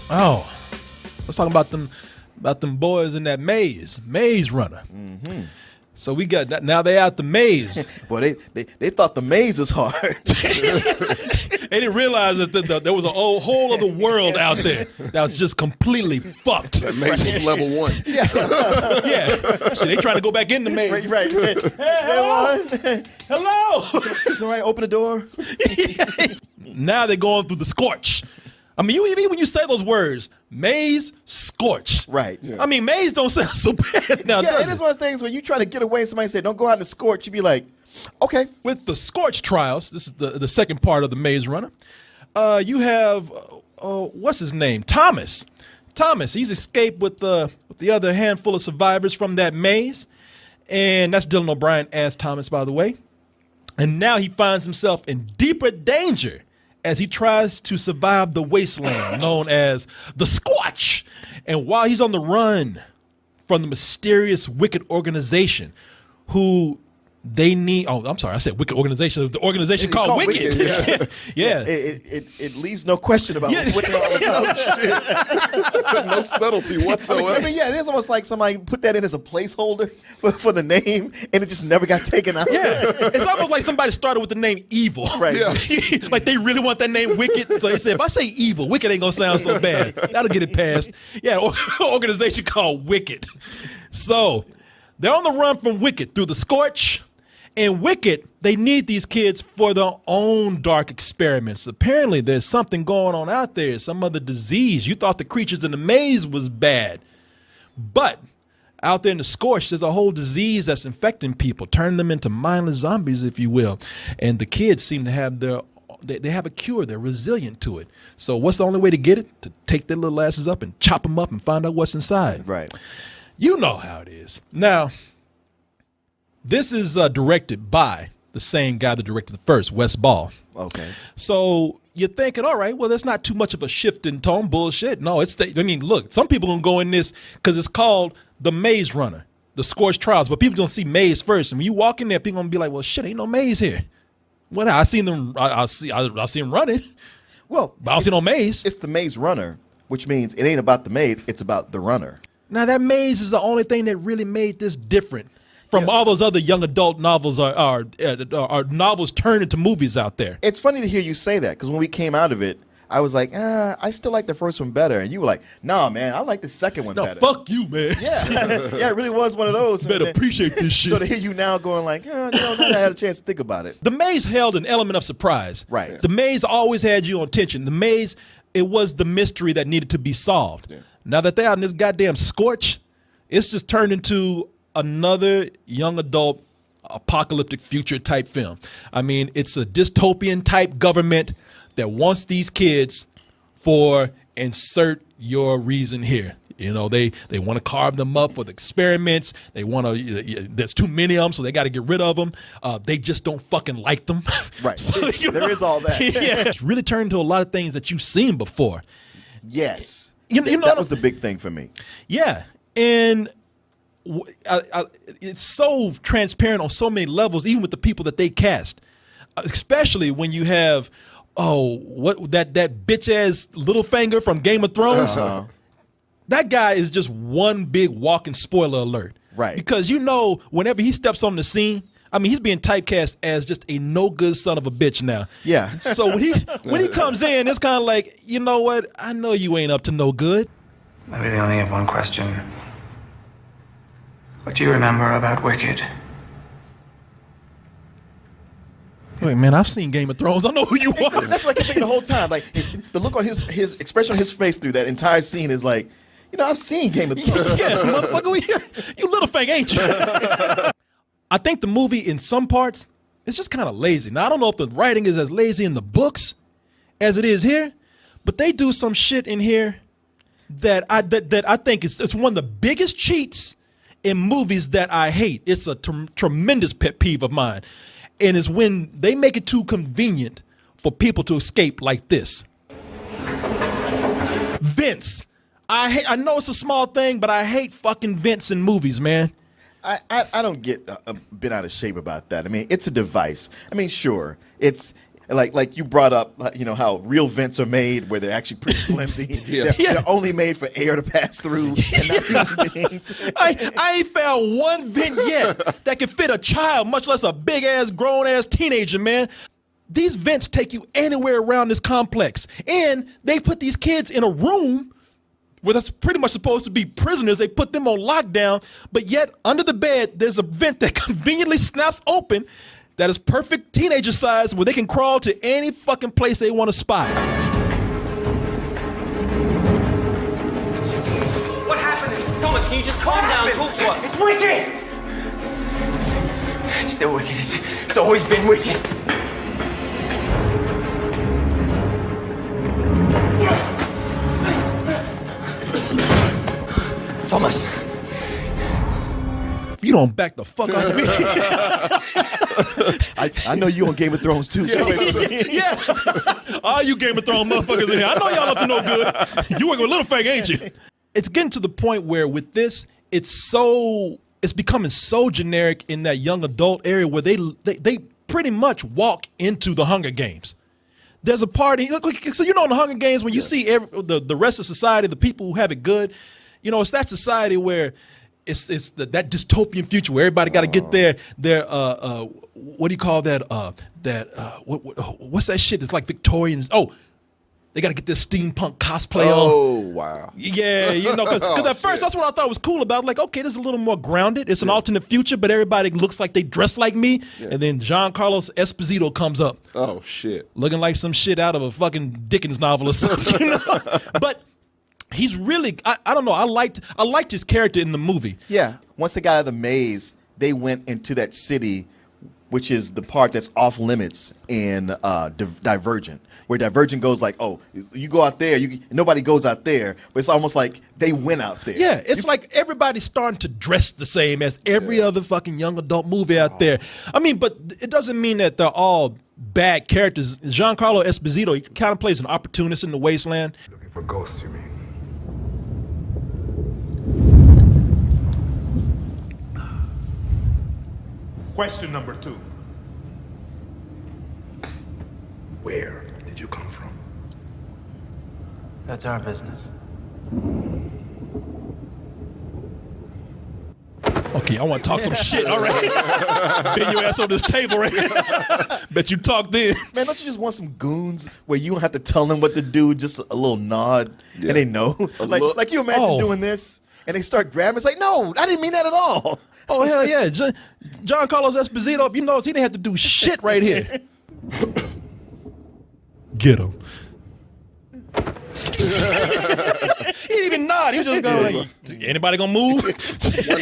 Oh, let's talk about them boys in that maze runner. Mm-hmm. So we got that. Now they out the maze. Well, they thought the maze was hard. They didn't realize that there was a whole other world out there that was just completely fucked. That maze is level 1. Yeah. Shit, they trying to go back in the maze. Right. Hey, hello. Somebody open the door. Now they're going through the Scorch. I mean, even when you say those words, maze, Scorch. Right. Yeah. I mean, maze don't sound so bad now, does it is one of the things when you try to get away and somebody say, don't go out in the Scorch, you be like, okay. With the Scorch trials, this is the second part of the Maze Runner, you have, what's his name? Thomas. He's escaped with the other handful of survivors from that maze. And that's Dylan O'Brien as Thomas, by the way. And now he finds himself in deeper danger as he tries to survive the wasteland known as the Scorch. And while he's on the run from the mysterious wicked organization who they need, I'm sorry, I said wicked organization. The organization called Wicked. Yeah. It leaves no question about what they're all about. No subtlety whatsoever. I mean, it is almost like somebody put that in as a placeholder for the name, and it just never got taken out. Yeah, it's almost like somebody started with the name Evil. Right. Yeah. Like they really want that name Wicked. So they said, if I say Evil, Wicked ain't gonna sound so bad. That'll get it passed. Yeah, organization called Wicked. So they're on the run from Wicked through the Scorch. And Wicked, they need these kids for their own dark experiments. Apparently, there's something going on out there, some other disease. You thought the creatures in the maze was bad. But out there in the Scorch, there's a whole disease that's infecting people, turning them into mindless zombies, if you will. And the kids seem to have they have a cure. They're resilient to it. So what's the only way to get it? To take their little asses up and chop them up and find out what's inside. Right. You know how it is. Now, this is directed by the same guy that directed the first, Wes Ball. Okay. So you're thinking, all right, well, that's not too much of a shift in tone. Bullshit. No, look, some people gonna go in this because it's called the Maze Runner, the Scorch Trials, but people don't see maze first. And when you walk in there, people gonna be like, well, shit, ain't no maze here. What? I seen them. I see them running. Well, but I don't see no maze. It's the Maze Runner, which means it ain't about the maze. It's about the runner. Now that maze is the only thing that really made this different from all those other young adult novels are novels turned into movies out there. It's funny to hear you say that because when we came out of it, I was like, I still like the first one better. And you were like, nah, man, I like the second one better. Fuck you, man. Yeah, it really was one of those. Better appreciate this shit. So to hear you now going like, now that I had a chance to think about it. The maze held an element of surprise. Right. The maze always had you on tension. The maze, it was the mystery that needed to be solved. Yeah. Now that they're out in this goddamn Scorch, it's just turned into another young adult apocalyptic future type film. I mean, it's a dystopian type government that wants these kids for insert your reason here. You know, they want to carve them up for the experiments. They want to, there's too many of them, so they got to get rid of them. They just don't fucking like them. Right. So, there is all that. Yeah. It's really turned into a lot of things that you've seen before. Yes. You know, that was the big thing for me. Yeah. And it's so transparent on so many levels, even with the people that they cast, especially when you have, that bitch ass Littlefinger from Game of Thrones. Uh-huh. That guy is just one big walking spoiler alert. Right. Because whenever he steps on the scene, I mean, he's being typecast as just a no good son of a bitch now. Yeah. So when he comes in, it's kind of like, you know what? I know you ain't up to no good. I really only have one question. What do you remember about Wicked? Wait, man, I've seen Game of Thrones. I know who you are. That's what I kept thinking the whole time. Like the look on his expression on his face through that entire scene is like, I've seen Game of Thrones. Yeah, motherfucker, you little fang, ain't you? I think the movie in some parts is just kind of lazy. Now, I don't know if the writing is as lazy in the books as it is here, but they do some shit in here that I think it's one of the biggest cheats in movies that I hate. It's a tremendous pet peeve of mine. And it's when they make it too convenient for people to escape like this. Vents. I know it's a small thing, but I hate fucking vents in movies, man. I don't get bent out of shape about that. I mean, it's a device. I mean, sure, like you brought up, you know, how real vents are made where they're actually pretty flimsy. They're only made for air to pass through and not human beings. I ain't found one vent yet that can fit a child, much less a big ass grown ass teenager, man. These vents take you anywhere around this complex, and they put these kids in a room where that's pretty much supposed to be prisoners. They put them on lockdown, but yet under the bed there's a vent that conveniently snaps open that is perfect teenager size where they can crawl to any fucking place they want to spy. What happened? Thomas, can you just calm down? Talk to us. It's wicked! It's still wicked. It's always been wicked. Thomas. If you don't back the fuck off me. I know you on Game of Thrones too. Yeah. All you Game of Thrones motherfuckers in here. I know y'all up to no good. You working with Littlefinger, ain't you? It's getting to the point where with this, it's becoming so generic in that young adult area where they pretty much walk into the Hunger Games. There's a party. So you know in the Hunger Games when you see the rest of society, the people who have it good, you know, it's that society where it's that dystopian future where everybody got to get their what do you call that what's that shit? It's like Victorians. Oh, they got to get this steampunk cosplay on. Oh, wow. Yeah, you know, because at first that's what I thought was cool about it. Like, okay, this is a little more grounded. It's an alternate future, but everybody looks like they dress like me. Yeah. And then Giancarlo Esposito comes up. Oh, shit. Looking like some shit out of a fucking Dickens novel or something. You know? But he's really, I don't know, I liked his character in the movie. Yeah. Once they got out of the maze, they went into that city, which is the part that's off limits in Divergent, where Divergent goes like, oh, you go out there, nobody goes out there, but it's almost like they went out there. Yeah, it's like everybody's starting to dress the same as every other fucking young adult movie out there. I mean, but it doesn't mean that they're all bad characters. Giancarlo Esposito, he kind of plays an opportunist in The Wasteland. Looking for ghosts, you mean? Question number 2. Where did you come from? That's our business. Okay, I want to talk some shit. All right. Bend your ass on this table right here. Bet you talk then. Man, don't you just want some goons where you don't have to tell them what to do, just a little nod, and they know? Like you imagine doing this, and they start grabbing. It's like, no, I didn't mean that at all. Oh, hell yeah. Giancarlo Esposito, if you notice, he didn't have to do shit right here. Get him. He didn't even nod. He was just going like, anybody gonna move? One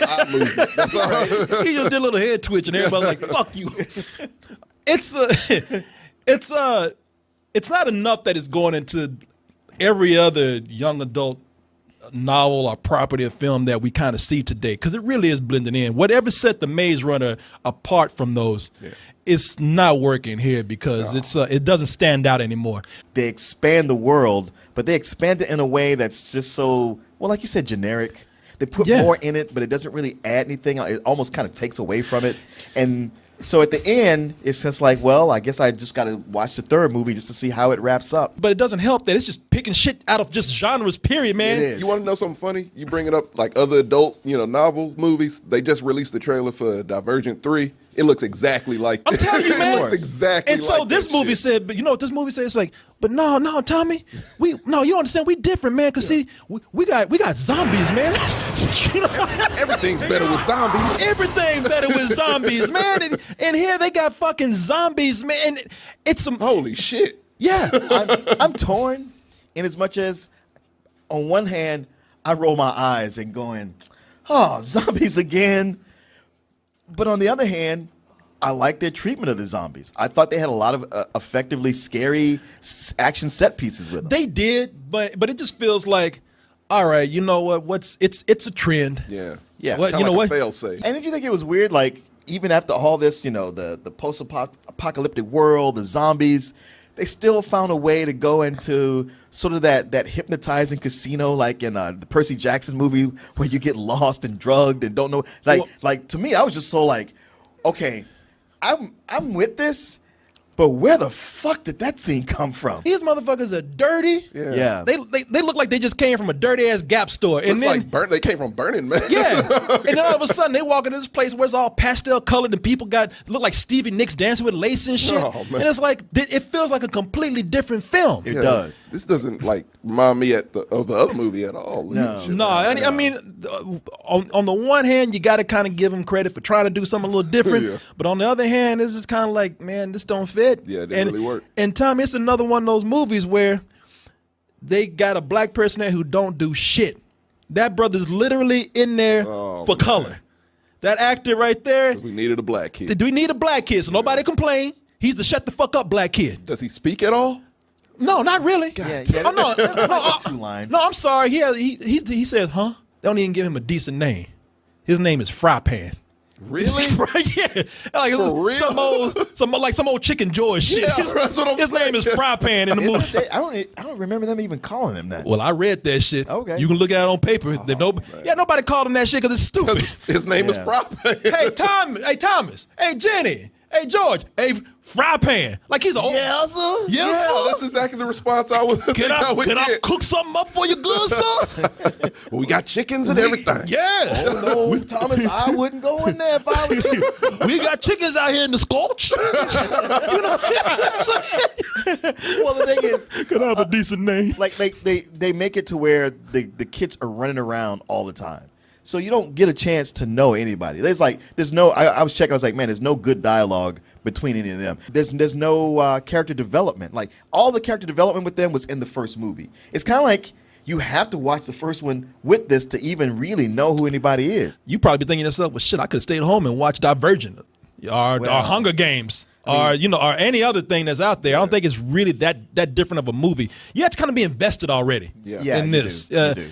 eye movement. That's all. He just did a little head twitch and everybody's like, fuck you. It's not enough that it's going into every other young adult novel or property or film that we kind of see today, because it really is blending in. Whatever set the Maze Runner apart from those, it's not working here because it doesn't stand out anymore. They expand the world, but they expand it in a way that's just so, well, like you said, generic. They put more in it, but it doesn't really add anything. It almost kind of takes away from it. And so at the end, it's just like, well, I guess I just got to watch the third movie just to see how it wraps up. But it doesn't help that it's just picking shit out of just genres, period, man. It is. You want to know something funny? You bring it up like other adult, novel movies. They just released the trailer for Divergent 3. It looks exactly like I'm telling you, man. It looks exactly and so like this movie shit. said, but you know what this movie said? It's like, but no, Tommy, you don't understand. We different, man. Cause see, we got zombies, man. Everything's better with zombies. Everything better with zombies, man. And here they got fucking zombies, man. It's some Holy shit. yeah. I'm torn in as much as, on one hand, I roll my eyes and going, oh, zombies again. But on the other hand, I like their treatment of the zombies. I thought they had a lot of effectively scary action set pieces with them. They did, but it just feels like, all right, you know what? It's a trend. Yeah. Yeah. What, Kinda you know like what? a fail-safe. And did you think it was weird, like, even after all this, the post-apocalyptic world, the zombies, they still found a way to go into sort of that hypnotizing casino, like in the Percy Jackson movie, where you get lost and drugged and don't know. Like to me, I was just so like, okay, I'm with this, But where the fuck did that scene come from? These motherfuckers are dirty. Yeah. They look like they just came from a dirty ass Gap store. And Looks then like they came from Burning Man. yeah, and then all of a sudden they walk into this place where it's all pastel colored and people look like Stevie Nicks dancing with lace and shit. Oh, man. And it's like it feels like a completely different film. It does. This doesn't like remind me of the other movie at all. No. No, I mean, on the one hand, you got to kind of give them credit for trying to do something a little different. Yeah. But on the other hand, it's just kind of like, man, this don't fit. Yeah, it didn't really work. And Tom, it's another one of those movies where they got a black person there who don't do shit. That brother's literally in there for color. That actor right there. We needed a black kid. Do we need a black kid? So nobody complain. He's the shut the fuck up black kid. Does he speak at all? No, not really. Yeah. Oh, no, 2 lines. No, I'm sorry. He says, huh? They don't even give him a decent name. His name is Fry Pan. Really? Yeah, like For real? some old Chicken George shit. Yeah, that's what I'm His name is Fry Pan in the movie. I don't remember them even calling him that. Well, I read that shit. Okay. You can look at it on paper. Nobody called him that shit because it's stupid. His name is Yeah. Fry. Hey, Thomas. Hey, Jenny. Hey, George. Hey, Fry Pan. Like he's an old. Yeah, sir. Yes, Yeah, sir. that's exactly the response I was. Can I get. cook something up for you good, sir? Well, we got chickens and everything. Yeah. No, Thomas, I wouldn't go in there if I was you. We got chickens out here in the Scorch. Well, the thing is, Can I have a decent name? like they make it to where the kids are running around all the time. So you don't get a chance to know anybody. There's no. I was checking. I was like, man, there's no good dialogue between any of them. There's no character development. Like all the character development with them was in the first movie. It's kind of like you have to watch the first one with this to even really know who anybody is. You probably be thinking to yourself, well, shit, I could have stayed home and watched Divergent or Hunger Games or any other thing that's out there. I don't think it's really that different of a movie. You have to kind of be invested already in this. You do.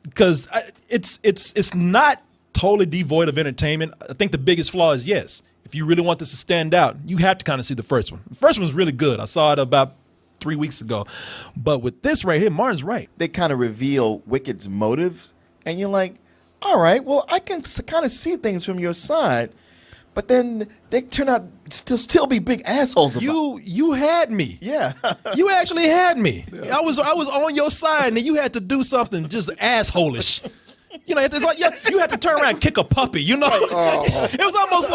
Because it's not totally devoid of entertainment. I think the biggest flaw is, yes, if you really want this to stand out, you have to kind of see the first one. The first one's really good. I saw it about 3 weeks ago. But with this right here, Martin's right. They kind of reveal Wicked's motives, and you're like, all right, well, I can kind of see things from your side, but then they turn out to still be big assholes about it. You had me. Yeah. You actually had me. I was on your side, and then you had to do something just assholish. You know, it's like you had to turn around and kick a puppy. You know, it was almost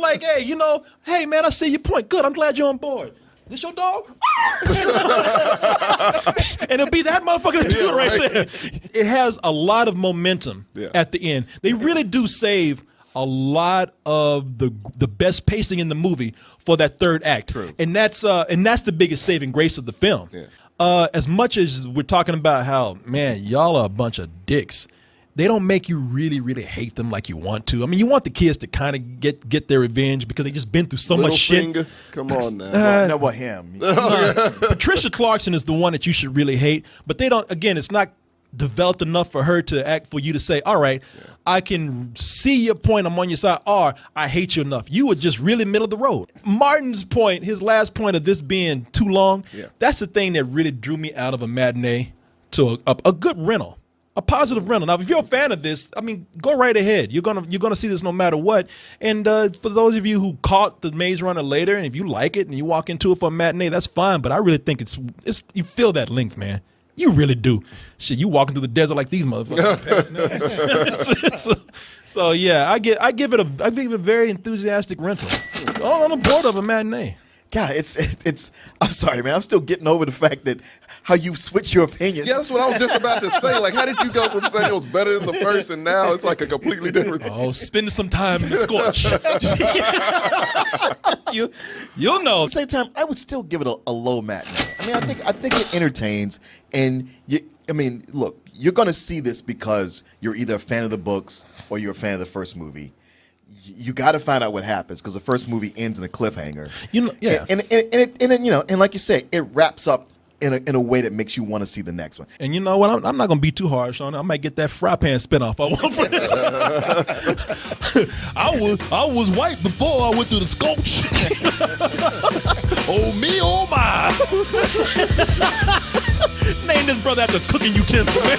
like, hey man, I see your point. Good, I'm glad you're on board. This your dog? And it'll be that motherfucker to do it right there. It has a lot of momentum at the end. They really do save a lot of the best pacing in the movie for that third act. True. And that's the biggest saving grace of the film. Yeah. As much as we're talking about how, man, y'all are a bunch of dicks, they don't make you really, really hate them like you want to. I mean, you want the kids to kind of get their revenge because they just been through so much shit. Littlefinger, come on now. No, but him. Patricia Clarkson is the one that you should really hate, but they don't. Again, it's not developed enough for her to act for you to say, all right, I can see your point, I'm on your side, or I hate you enough. You were just really middle of the road. Martin's point, his last point of this being too long, that's the thing that really drew me out of a matinee to a good rental. A positive rental. Now, if you're a fan of this, I mean, go right ahead. You're gonna see this no matter what. And for those of you who caught the Maze Runner later, and if you like it and you walk into it for a matinee, that's fine. But I really think it's you feel that length, man. You really do. Shit, you walking through the desert like these motherfuckers. So yeah, I give it a very enthusiastic rental. On the board of a matinee. God, it's. I'm sorry, man. I'm still getting over the fact that how you switch your opinion. Yeah, that's what I was just about to say. Like, how did you go from saying it was better than the first, and now it's like a completely different thing? Oh, spending some time in the Scorch. You'll know. At the same time, I would still give it a low matinee. I mean, I think it entertains, and look, you're gonna see this because you're either a fan of the books or you're a fan of the first movie. You got to find out what happens because the first movie ends in a cliffhanger. And like you say, it wraps up in a way that makes you want to see the next one. And you know what? I'm not gonna be too harsh on it. I might get that Fry Pan spinoff I want for this. I was white before I went through the Scorch. Oh me, oh my! Name this brother after cooking utensil. Man.